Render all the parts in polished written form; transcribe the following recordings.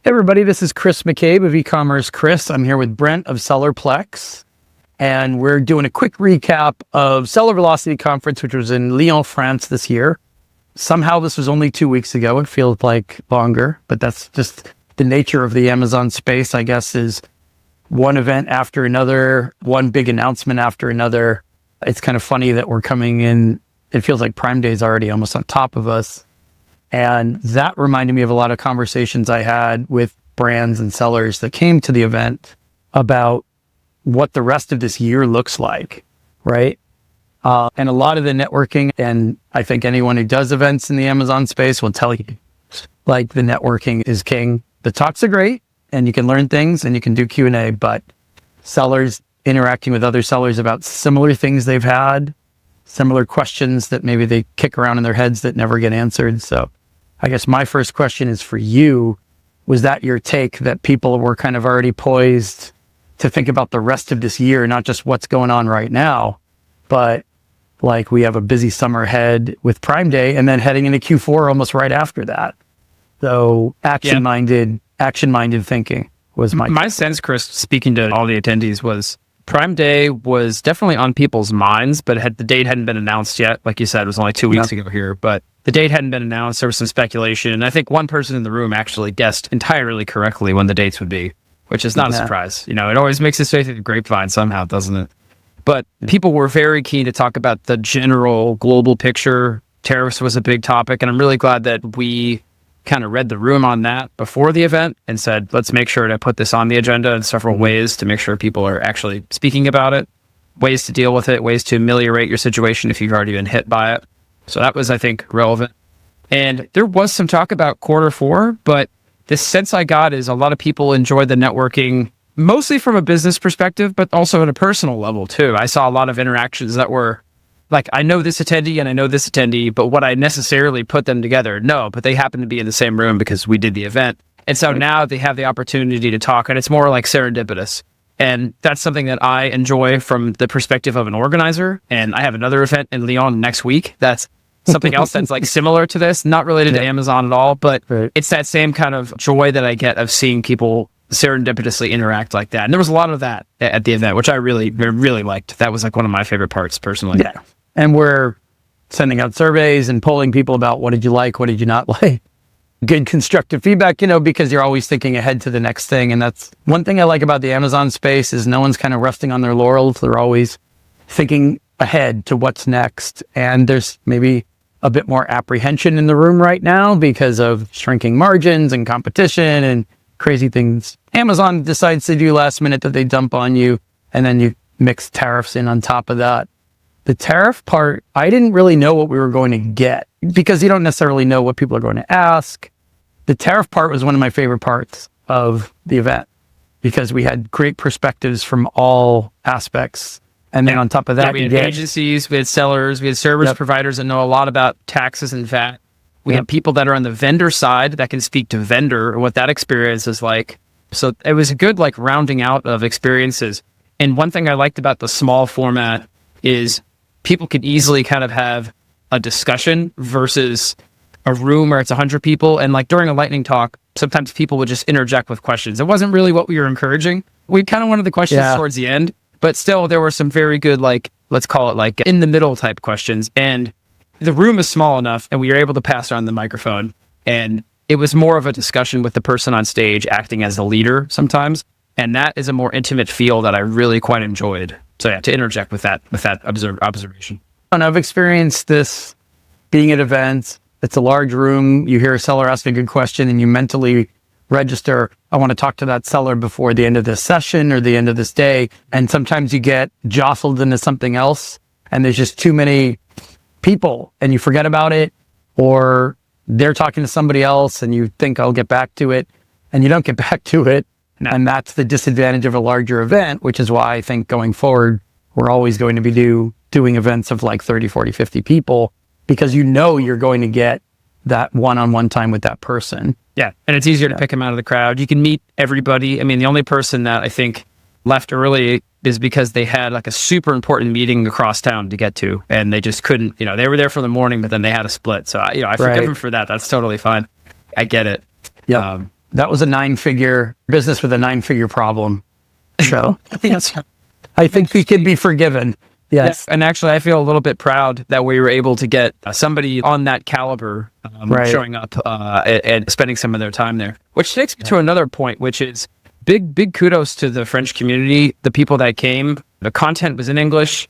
Hey everybody, this is Chris McCabe of E-commerce Chris. I'm here with Brent of Sellerplex, and we're doing a quick recap of Seller Velocity Conference, which was in Lyon, France this year. Somehow this was only 2 weeks ago. It feels like longer, but that's just the nature of the Amazon space, I guess, is one event after another, one big announcement after another. It's kind of funny that we're coming in, it feels like Prime Day is already almost on top of us. And that reminded me of a lot of conversations I had with brands and sellers that came to the event about what the rest of this year looks like, right? And a lot of the networking, and I think anyone who does events in the Amazon space will tell you, like, the networking is king. The talks are great, and you can learn things, and you can do Q&A, but sellers interacting with other sellers about similar things they've had, similar questions that maybe they kick around in their heads that never get answered. So I guess my first question is for you. Was that your take, that people were kind of already poised to think about the rest of this year, not just what's going on right now, but like we have a busy summer ahead with Prime Day and then heading into Q4 almost right after that? So action-minded thinking was my sense, Chris, speaking to all the attendees, was Prime Day was definitely on people's minds, but the date hadn't been announced yet. Like you said, it was only 2 weeks ago here, but the date hadn't been announced. There was some speculation. And I think one person in the room actually guessed entirely correctly when the dates would be, which is not a surprise. You know, it always makes its way through the grapevine somehow, doesn't it? But people were very keen to talk about the general global picture. Tariffs was a big topic. And I'm really glad that we kind of read the room on that before the event and said, let's make sure to put this on the agenda in several ways to make sure people are actually speaking about it, ways to deal with it, ways to ameliorate your situation if you've already been hit by it. So that was, I think, relevant. And there was some talk about Q4, but the sense I got is a lot of people enjoyed the networking, mostly from a business perspective, but also at a personal level too. I saw a lot of interactions that were like, I know this attendee and I know this attendee, but what I necessarily put them together? No, but they happen to be in the same room because we did the event. And so now they have the opportunity to talk, and it's more like serendipitous. And that's something that I enjoy from the perspective of an organizer. And I have another event in Lyon next week. That's something else that's like similar to this, not related to Amazon at all, but it's that same kind of joy that I get of seeing people serendipitously interact like that. And there was a lot of that at the event, which I really, really liked. That was like one of my favorite parts personally. Yeah. And we're sending out surveys and polling people about what did you like, what did you not like. Good constructive feedback, you know, because you're always thinking ahead to the next thing. And that's one thing I like about the Amazon space is no one's kind of resting on their laurels. They're always thinking ahead to what's next. And there's maybe a bit more apprehension in the room right now because of shrinking margins and competition and crazy things Amazon decides to do last minute that they dump on you. And then you mix tariffs in on top of that. The tariff part, I didn't really know what we were going to get because you don't necessarily know what people are going to ask. The tariff part was one of my favorite parts of the event because we had great perspectives from all aspects. And then on top of that, we had agencies, we had sellers, we had service providers that know a lot about taxes and VAT. We have people that are on the vendor side that can speak to vendor and what that experience is like. So it was a good like rounding out of experiences. And one thing I liked about the small format is people could easily kind of have a discussion versus a room where it's 100 people. And like during a lightning talk, sometimes people would just interject with questions. It wasn't really what we were encouraging. We kind of wanted the questions towards the end, but still there were some very good, like, let's call it like in the middle type questions. And the room is small enough and we were able to pass around the microphone. And it was more of a discussion with the person on stage acting as the leader sometimes. And that is a more intimate feel that I really quite enjoyed. So yeah, to interject with that observation. And I've experienced this being at events. It's a large room. You hear a seller ask a good question and you mentally register, I want to talk to that seller before the end of this session or the end of this day. And sometimes you get jostled into something else and there's just too many people and you forget about it, or they're talking to somebody else and you think I'll get back to it and you don't get back to it. No. And that's the disadvantage of a larger event, which is why I think going forward, we're always going to be doing events of like 30, 40, 50 people, because you know you're going to get that one-on-one time with that person. Yeah, and it's easier to pick them out of the crowd. You can meet everybody. I mean, the only person that I think left early is because they had like a super important meeting across town to get to, and they just couldn't, they were there for the morning, but then they had a split. So, I forgive them for that. That's totally fine. I get it. Yeah. That was a 9-figure business with a 9-figure problem. So Yes. I think we can be forgiven. Yes. Yeah. And actually, I feel a little bit proud that we were able to get somebody on that caliber showing up and spending some of their time there. Which takes me to another point, which is big kudos to the French community, the people that came. The content was in English.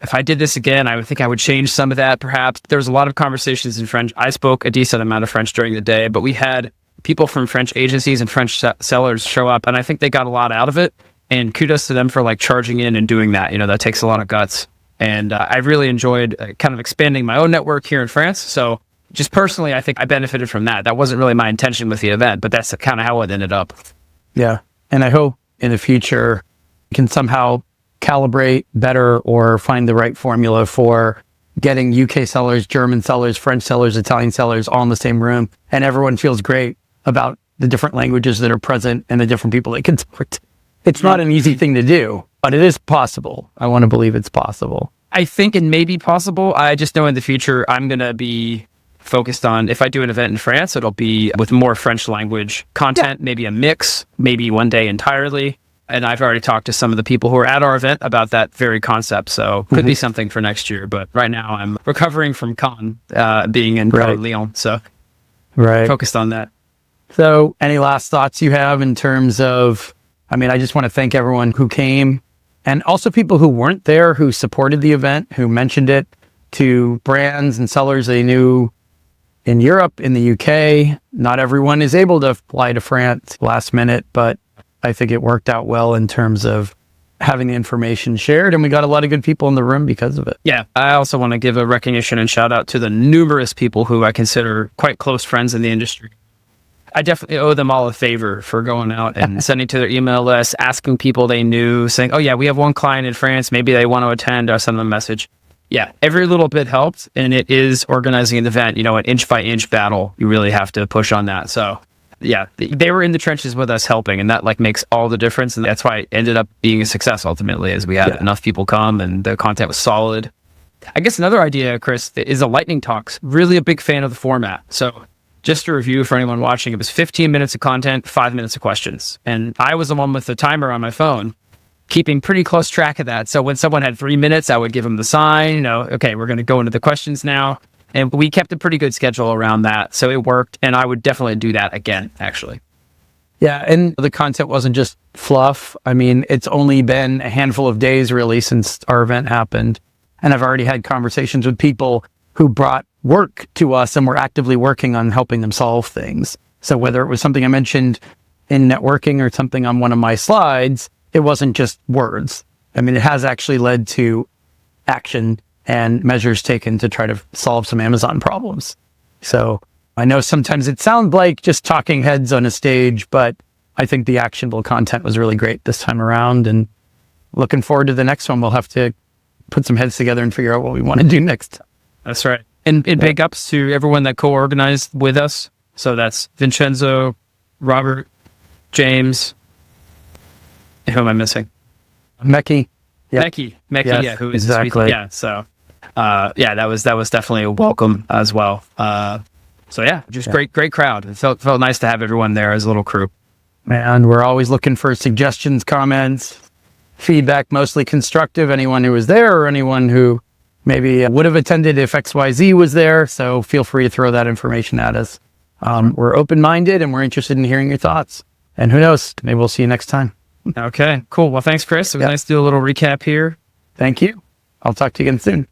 If I did this again, I would think I would change some of that, perhaps. There was a lot of conversations in French. I spoke a decent amount of French during the day, but we had people from French agencies and French sellers show up, and I think they got a lot out of it. And kudos to them for like charging in and doing that. That takes a lot of guts. And I really enjoyed kind of expanding my own network here in France. So just personally, I think I benefited from that. That wasn't really my intention with the event, but that's kind of how it ended up. Yeah. And I hope in the future we can somehow calibrate better or find the right formula for getting UK sellers, German sellers, French sellers, Italian sellers all in the same room. And everyone feels great about the different languages that are present and the different people they can talk to. It's not an easy thing to do, but it is possible. I want to believe it's possible. I think it may be possible. I just know in the future, I'm going to be focused on, if I do an event in France, it'll be with more French language content, maybe a mix, maybe one day entirely. And I've already talked to some of the people who are at our event about that very concept. So could be something for next year. But right now I'm recovering from Cannes, being in Lyon. So focused on that. So any last thoughts you have in terms of, I just want to thank everyone who came and also people who weren't there, who supported the event, who mentioned it to brands and sellers they knew in Europe, in the UK. Not everyone is able to fly to France last minute, but I think it worked out well in terms of having the information shared, and we got a lot of good people in the room because of it. Yeah, I also want to give a recognition and shout out to the numerous people who I consider quite close friends in the industry. I definitely owe them all a favor for going out and sending to their email list, asking people they knew, saying, oh yeah, we have one client in France, maybe they want to attend, or send them a message. Yeah, every little bit helped, and it is organizing an event, an inch by inch battle. You really have to push on that. So yeah, they were in the trenches with us helping, and that makes all the difference. And that's why it ended up being a success ultimately, as we had enough people come and the content was solid. I guess another idea, Chris, is a lightning talks. Really a big fan of the format. So just to review for anyone watching, it was 15 minutes of content, 5 minutes of questions. And I was the one with the timer on my phone, keeping pretty close track of that. So when someone had 3 minutes, I would give them the sign, okay, we're going to go into the questions now. And we kept a pretty good schedule around that. So it worked. And I would definitely do that again, actually. Yeah. And the content wasn't just fluff. It's only been a handful of days really since our event happened. And I've already had conversations with people who brought work to us and were actively working on helping them solve things. So whether it was something I mentioned in networking or something on one of my slides, it wasn't just words. It has actually led to action and measures taken to try to solve some Amazon problems. So I know sometimes it sounds like just talking heads on a stage, but I think the actionable content was really great this time around, and looking forward to the next one. We'll have to put some heads together and figure out what we want to do next. That's right. And big ups to everyone that co-organized with us. So that's Vincenzo, Robert, James. Who am I missing? Mecky. Mecky, yes, yeah, who is exactly. Yeah, so that was definitely a welcome as well. So yeah, just great crowd. It felt nice to have everyone there as a little crew. And we're always looking for suggestions, comments, feedback, mostly constructive. Anyone who was there or anyone who maybe would have attended if XYZ was there. So feel free to throw that information at us. We're open-minded and we're interested in hearing your thoughts. And who knows, maybe we'll see you next time. Okay, cool. Well, thanks, Chris. It was nice to do a little recap here. Thank you. I'll talk to you again soon.